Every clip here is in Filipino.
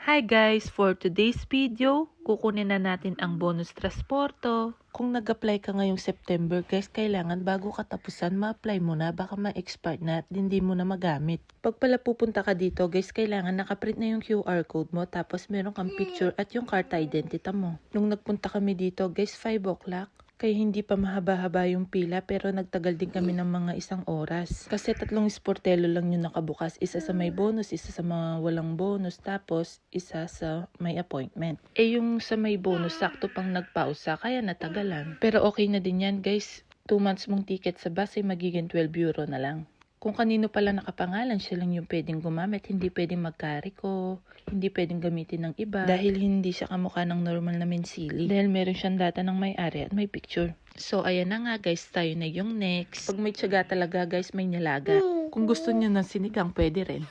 Hi guys! For today's video, kukunin na natin ang bonus transporto. Kung nag-apply ka ngayong September guys, kailangan bago katapusan ma-apply mo na, baka ma-expire na at hindi mo na magamit. Pag pala pupunta ka dito guys, kailangan nakaprint na yung QR code mo, tapos meron kang picture at yung card identity mo. Nung nagpunta kami dito guys, 5 o'clock. Kaya hindi pa mahaba-haba yung pila, pero nagtagal din kami ng mga 1 oras. Kasi 3 sportelo lang yung nakabukas. Isa sa may bonus, isa sa mga walang bonus, tapos isa sa may appointment. Yung sa may bonus, sakto pang nagpausa, kaya natagalan. Pero okay na din yan guys. 2 months mong ticket sa bus ay magiging 12 euro na lang. Kung kanino pala nakapangalan, siya lang yung pwedeng gumamit. Hindi pwedeng magkariko, hindi pwedeng gamitin ng iba. Dahil hindi siya kamukha ng normal na mensili. Dahil meron siyang data ng may-ari at may picture. So, ayan na nga guys, tayo na yung next. Pag may tiyaga talaga guys, may nilaga. Kung gusto niyo ng sinigang, pwede rin.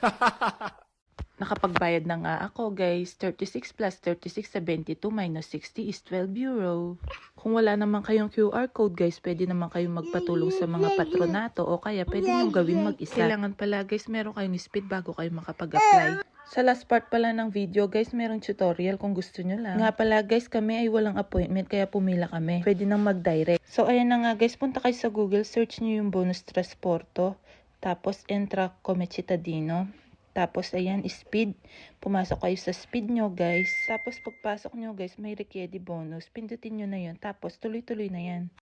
Nakapagbayad na nga ako guys. 36 plus 36 sa 22 minus 60 is 12 euro. Kung wala naman kayong QR code guys, pwede naman kayong magpatulong sa mga patronato o kaya pwede nyo gawin mag-isa. Kailangan pala guys, meron kayong speed bago kayo makapag-apply. Sa last part pala ng video guys, merong tutorial kung gusto nyo lang. Nga pala guys, kami ay walang appointment kaya pumila kami. Pwede nang mag-direct. So ayan na nga guys, punta kayo sa Google, search nyo yung bonus transporto. Tapos entra come cittadino. Tapos, ayan, speed. Pumasok kayo sa speed nyo, guys. Tapos, pagpasok nyo, guys, may requiere bonus. Pindutin nyo na yun. Tapos, tuloy-tuloy na yan.